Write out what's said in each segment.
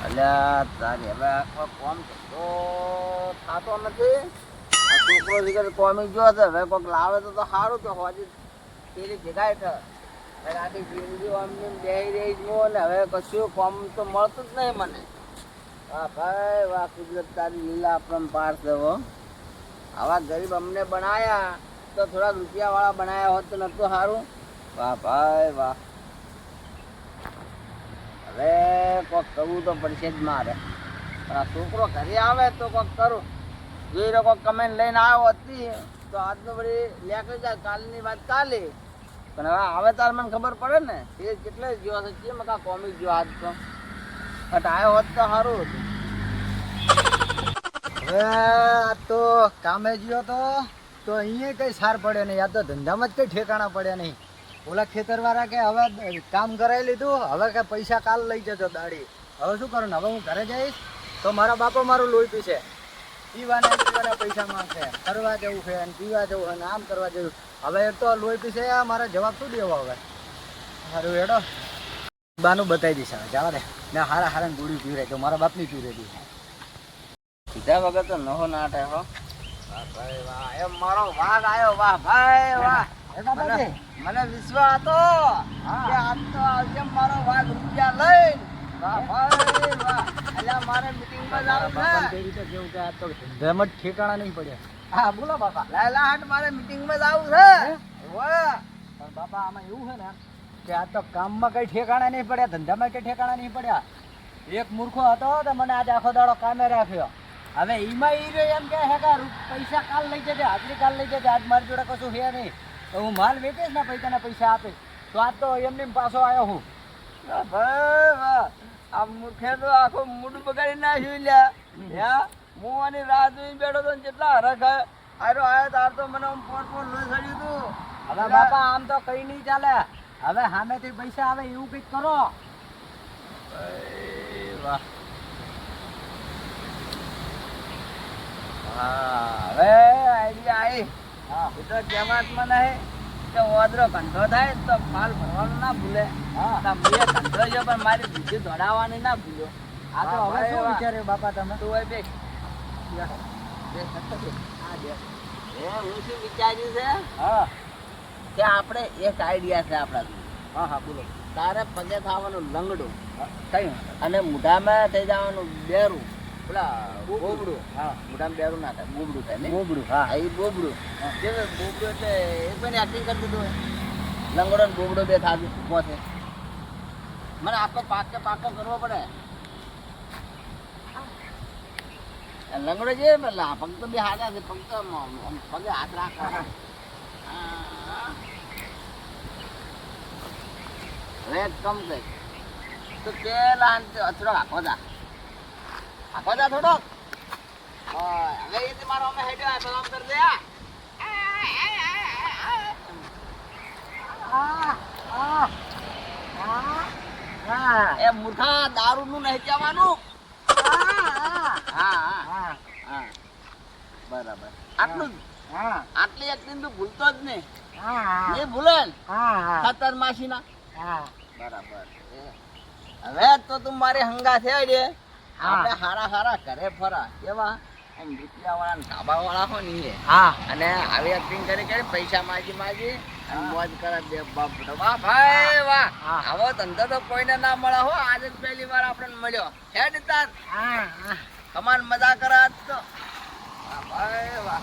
અલ્યા તારી હવે આખો કોમ તો થતો નથી. આ છોકરો દીકરો કોમી ગયો છે, હવે કોઈક લાવે તો સારું કે હોજી પેલી ભેગાય છે. હવે આખી જિંદગી અમને બેહી રહી છું ને હવે કશું કોમ તો મળતું જ નહીં મને. વાહ ભાઈ વાહ, કુદરત તારી લીલા આપણને પાર છે. આવા ગરીબ અમને બનાયા તો થોડાક રૂપિયાવાળા બનાયા હોત તો નતું સારું. વાહ ભાઈ વાહ, હવે કોક કરવું તો પડશે જ મારે. પણ આ છોકરો ઘરે આવે તો કોક કરું. જોઈ રહ્યો કોક કમેન્ટ લઈને આવ્યો હતી તો આજનો બધી લેખી જાય, કાલની વાત કાલે. પણ હવે આવે તાર મને ખબર પડે ને એ કેટલે ગયો છે, કેમ કા કોમી ગયો આજ તો. બટ આવ્યો હોત તો સારું હતું. હવે આ તો કામે ગયો તો અહીંયા કઈ સાર પડે નહીં. આ તો ધંધામાં જ કઈ ઠેકાણા પડ્યા નહીં. ઓલા ખેતરવાળા કે હવે કામ કરાવી લીધું, હવે કે પૈસા કાલ લઈ જજો દાડી. હવે શું કરું ને, હવે હું ઘરે જઈશ તો મારા બાપા મારું લોહી પીશે. પીવાના પૈસા માંગશે, ફરવા જવું છે અને પીવા જવું અને આમ કરવા જવું. હવે એક તો લોહી પીશે, મારા જવાબ શું દેવો હવે. સારું હેડો બાનું બતાવી દઈશ. હવે જવા દે ને, હારા હારા ગોળી પી રહી તો મારા બાપની પી રહી. કીધા વગર તો નહો નાટે હો. વાહ ભાઈ વાહ, એમ મારો વાઘ આવ્યો. વાહ ભાઈ વાહ, મને વિશ્વાસ હતો કે આજ તો આવશે મારો વાઘ રૂપિયા લઈને. વાહ ભાઈ વાહ, અલ્યા મારે મીટિંગમાં જવું છે. રીતે કેવું કે આ તો ધંધામાં જ ઠેકાણા નહીં પડ્યા. હા બોલો બાપા. લાયલા હાટ મારે મીટિંગમાં જવું છે. વાહ પણ બાપા આમાં એવું છે ને કે આ તો કામમાં કઈ ઠેકાણા નહીં પડ્યા, ધંધામાં કઈ ઠેકાણા નહીં પડ્યા. એક મૂર્ખો હતો તો મને આજે આખો દાડો કામે રાખ્યો. હવે એમાં ઈ રહ્યો એમ કે હે કે પૈસા કાલ લઈ જજે, હાજરી કાલ લઈ જજે. આજ મારી જોડે કશું છે નહીં, તો હું માલ વેચીશ ને પૈસાના પૈસા આપીશ. તો આજ તો એમને પાછો આવ્યો હું. વાહ ભાઈ વાહ, આ મૂર્ખે તો આખો મૂડ બગાડી નાખ્યું લ્યા. હું આની રાહ જોઈ બેઠો તો જેટલા હરખ આયો તાર તો મને પોટ લોહી સડ્યું તું. હવે બાપા આમ તો કઈ નહીં ચાલે. હવે સામેથી પૈસા આવે એવું કંઈક કરો. વાહ હા, હવે આઈડિયા આવી. હા એ તો કહેવાતમાં નહીં કે ઓદરો કંઠો થાય તો માલ ભરવાનું ના ભૂલે. હા મેં કંઠો છે પણ મારી બીજી દોડાવવાની ના ભૂલ્યો. આ તો હવે શું વિચાર્યું બાપા તમે? તું હોય બે હું શું વિચાર્યું છે હા કે આપણે એક આઈડિયા છે આપણા. હા હા બોલો. તારે પગે થવાનું લંગડું કઈ અને મોઢામાં થઈ જવાનું બેરું. પેલા બોબડું. હા મોઢામાં બેરું ના થાય, બોબડું થાય ને. બોબડું. હા એ બોબડું જે બોબડું એટલે એ પણ એક્ટિંગ કરી દીધું. લંગડો ને બોબડો બે થાતું પહોંચે. મને આખો પાકો કરવો પડે. લંગડો છે પેલા પગ તો બે હાથા છે, પગ તો પગે હાથ રાખવા. હવે એક કમ કઈ તો પેલા થોડો આખો જા થોડોક. હવે એ મારો અમે હેડ્યો તો આમ કરી દે. એ મૂર્ખા દારૂ નું નહીં કહેવાનું. હા બરાબર, આટલું જ. આટલી એક્ટિંગ તું ભૂલતો જ નહીં. એ ભૂલે ખતર માસી ના. બરાબર, હવે તો તું મારી હંગા છે. આપણે હારા ઘરે ફરા કેવા આમ રૂપિયા વાળા ધાબા વાળા હોય ને અને આવી એક્ટિંગ કરી પૈસા માગી અને મોજ કરે દે બાપ. વાહ ભાઈ વાહ, આવો ધંધો તો કોઈને ના મળે હો. આજે જ પહેલી વાર આપણને મળ્યો. હેડ તાર કમાન મજા કરે આજ તો. વાહ ભાઈ વાહ.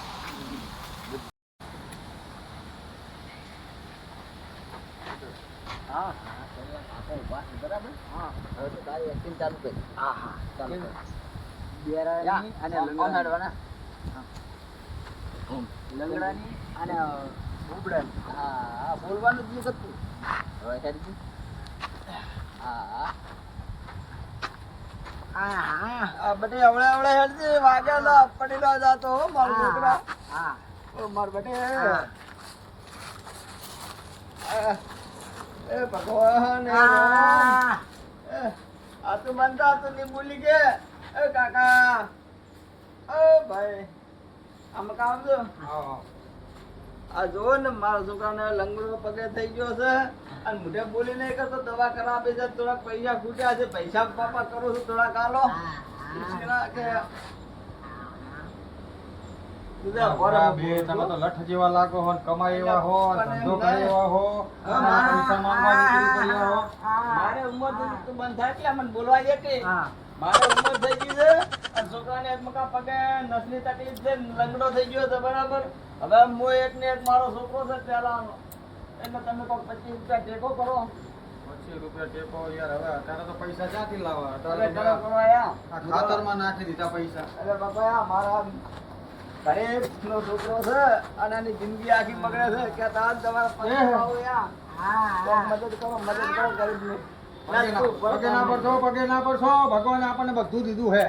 બરાબર. હવે તો તારી એક્ટિંગ ચાલુ કરી. ચાલુ કર. અને લંગડાની અને બોબડાની. હા બોલવાનું જ નહીં કરતું. હવે હેડજી. બધી હવળે હેડજી. વાગે તો પડેલો જાતો હો મારો છોકરા. માર બેટે એ ભગવાન આ તો બનતા તો નહીં બોલી કે એ કાકા ભાઈ આમ કામ દો. આ જો ને મારા છોકરાને લંગડો પગે થઈ ગયો છે અને મોઢે બોલી નહીં કરતો દવા કરાવે છે થોડાક પૈસા ખૂટ્યા છે પૈસા પાપા કરું છું થોડાક આલો કે તમે તો લઠ જેવા લાગો હો, કમાઈ એવા હો, ધંધો કરે એવા હો, પૈસા માંગવા નીકળી પડ્યા હો. મારે ઉંમર તો બંધ થાય એટલે મને બોલવા દે કે મારે ઉંમર થઈ ગઈ છે અને છોકરાને એકમકા પગે નસની તકલીફ છે લંગડો થઈ ગયો છે બરાબર. હવે હું એક ને એક મારો છોકરો છે પહેલાનો એટલે તમે કોઈ 25 રૂપિયા ટેકો કરો. 25 રૂપિયા ટેકો યાર, હવે અત્યારે તો પૈસા ક્યાંથી લાવવા? એટલે અત્યારે કરો કરો આયા. આ ખાતરમાં નાખી દીધા પૈસા. અરે બાપા મારા ગરીબનો છોકરો છે અને એની જિંદગી આખી બગડે છે કે તાર તમારા પગે આવો યા મદદ કરો ગરીબની. પગે ના પડશો, પગે ના પડશો. ભગવાને આપણને બધું દીધું હે.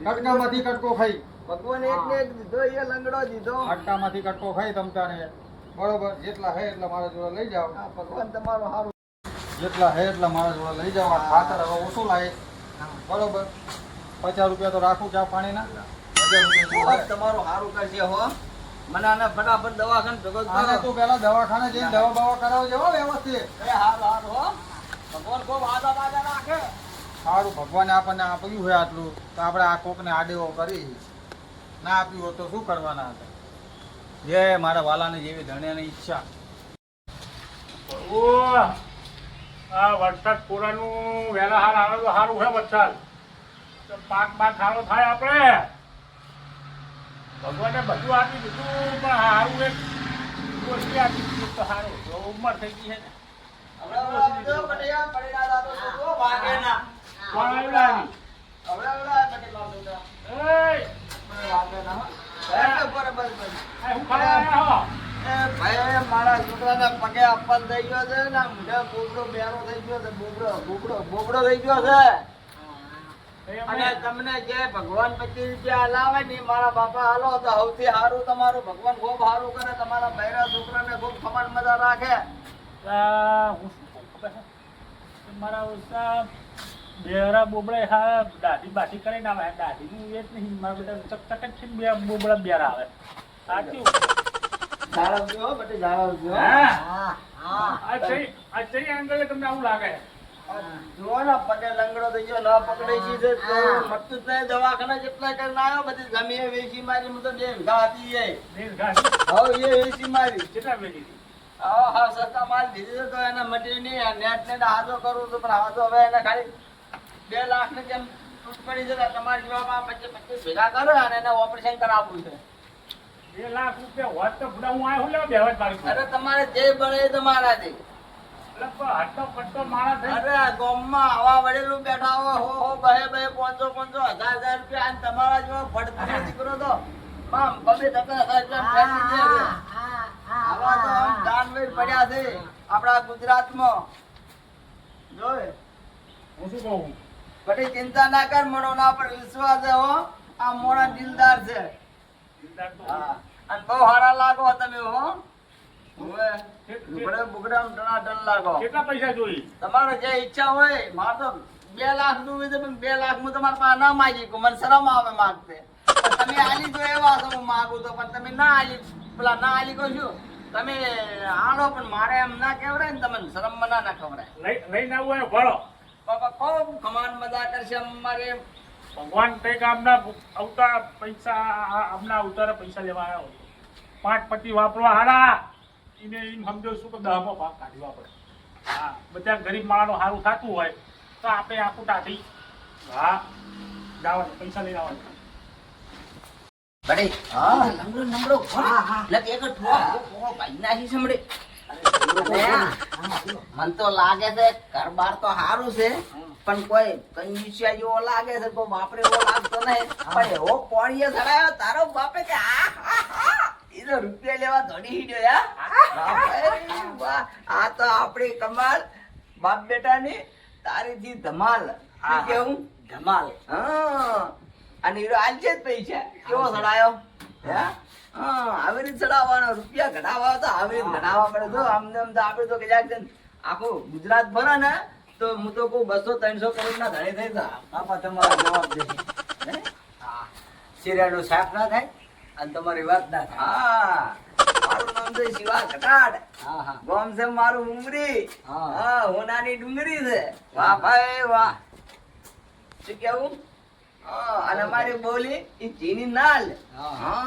કટકામાંથી કટકો ખાઈ, ભગવાન એક ને એક દીધો એ લંગડો દીધો. કટકામાંથી કટકો ખાઈ તમતાને. બરોબર, જેટલા હે એટલા મારા જોડે લઈ જાઓ. આ ભગવાન તમારો હારું. જેટલા હે એટલા મારા જોડે લઈ જાઓ. આ ખાતર હવે ઓછું લાગે. બરોબર, 50 રૂપિયા તો રાખું ચા પાણીના. 1000 રૂપિયા ભગવાન તમારું હારું કરશે હો. મને આને ફટાફટ દવાખાને ભેગો આને કરો. તું પેલા દવાખાને જઈને દવા બવા કરાવજે હો વ્યવસ્થિત. એ હારું હારું હો. ભગવાન ખૂબ આદા બાદા રાખે. સારું, ભગવાને આપણને આપ્યું હોય આટલું તો આપણે આ કોકને આડેવો કરી ના આપ્યું હોત તો શું કરવાના હતા? જે મારા વાલાની જેવી ધણ્યાની ઈચ્છા. આ વરસાદ પૂરાનું વહેલા હાર આવે તો સારું છે વરસાદ. તો પાક બાક સારો થાય આપણે. ભગવાને બધું આપી દીધું પણ સારું એક ઓછી આપી દીધું તો સારું. જો ઉંમર થઈ ગઈ છે ને. હમણાં જો બઢિયા પડેલા દાદો તો ભાગે ના. કોણ આવ્યું? હમણાં બઢિયા છોકરા. એય! ભાગે ના હો. બરાબર. આ હું ખાવા આવ્યા હો? એ ભાઈ મારા છોકરાને પગે અપન થઈ ગયો છે ને મોઢે બોબડો બેરો થઈ ગયો છે બોબડો થઈ ગયો છે. અને તમને જે ભગવાન 25 રૂપિયા હલાવે ને મારા બાપા હાલો તો સૌથી સારું તમારું ભગવાન ખૂબ સારું કરે. તમારા બૈરા છોકરાને ખૂબ ખમણ મજા રાખે. હું શું કહું ખબર છે? કે મારા ઓછા બેરા બોબડે હા દાઢી બાઢી કરીને આવે. દાઢીનું એ જ નહીં, મારા બધા ચકચક જ બે બોબડા બેરા આવે. સાચું. જાળવજો હો, બધી જાળવજો. હા. હા આ ચઈ એંગલે તમને આવું લાગે? જુઓ ને પગે લંગડો થઈ ગયો ન પકડાઈ છે તો મટતું જ નહીં. દવાખાના જેટલા કરીને આવ્યો બધી જમીએ વેચી મારી. હું તો બે વીઘા હતી એ. દેશ ઘાસ હવે એ વેચી મારી. કેટલા વેચી હતી? હા સસ્તા માલ દીધી તો એને મટી નહીં. નેટ ને હાથો કરું છું પણ હાથો હવે એને ખાલી 2 લાખ ને જેમ તૂટ પડી જતા તમારી જેવા 25 ભેગા કરો અને એને ઓપરેશન કરાવવું છે. 2 લાખ રૂપિયા હોત તો ભૂડા હું આવ્યો લેવા બેહવા જ મારી. અરે તમારે જે બને એ તમારાથી. એટલે પણ હટ્ટો પટ્ટો મારા થઈ અરે ગામમાં આવા વડેલું બેઠા હોય હો બહે 500 1000 રૂપિયા અને તમારા જેવો ભડકનો દીકરો તો આમ બબે 10,000 રૂપિયા આવા તો આમ દાનવીર પડ્યા છે આપણા ગુજરાતમાં. જોય હું શું કહું? બધી ચિંતા ના કર, મનોના પર વિશ્વાસ છે હો. આ મોણા દિલદાર છે. દિલદાર તો હા અને બહુ સારા લાગો તમે હો. હવે લુગડે બુગડે આમ ટનાટન લાગો. કેટલા પૈસા જોઈ? તમારે જે ઈચ્છા હોય. મારે તો 2 લાખ નું છે પણ 2 લાખ હું તમારા પાસે ના માગી કહું. મને શરમ આવે માગતે. પણ તમે આલી તો એવા છો હું માગું તો પણ તમે ના આલી પેલા ના આલી કહો છું તમે આલો પણ મારે એમ ના કહેવરાય ને તમને શરમ મના ના ખવરાય. લઈને આવું હોય ભણો. બાપા ખૂબ ખમાન મજા કરશે અમારે. ભગવાન કંઈક આમના અવતાર પૈસા આમના અવતારે પૈસા લેવા આવ્યા હોય 5 પટ્ટી વાપરવા હારા એને એમ સમજો શું કે 10માં ભાગ કાઢવા પડે. હા બધા ગરીબ માણસનું સારું થતું હોય તો આપણે આખું ટાઢી હા જવાનું પૈસા લઈને આવવાનું. બડે હા લંગડો લગ એક ઠો ભાઈ નાખી સમડે. મન તો લાગે છે ઘરબાર તો સારું છે પણ કોઈ કંજુસિયા જેવો લાગે છે. કોઈ બાપરે એવો લાગતો નહીં પણ એવો કોણીએ ચડાયો તારો બાપે કે એનો રૂપિયા લેવા દોડી હીડ્યો યા. વાહ આ તો આપણી કમાલ બાપ બેટાની તારીથી ધમાલ. શું કેવું ધમાલ. હા અને હીરો આલજે જ પૈસા કેવો ચડાયો હે. હા આવી રીતે ચડાવવાનો. રૂપિયા ઘટાવા તો આવી રીતે ઘટાવા પડે. તો આમને આમ તો આપણે તો કદાચ આખું ગુજરાત ભરે ને તો હું તો કહું 200-300 કરોડ ના ધણી થઈ જા. બાપા તમારો જવાબ દે. શિરાનું શાક ના થાય અને તમારી વાત ના થાય. હા છે શિવા કટાડ. હા હા ગામ છે મારું ઉમરી. હા. હા, હોનાની ડુંગરી છે. વાહ ભાઈ વાહ. શું કેવું? હા, અને મારી બોલી ઈ ચીની નાલ. હા. હા,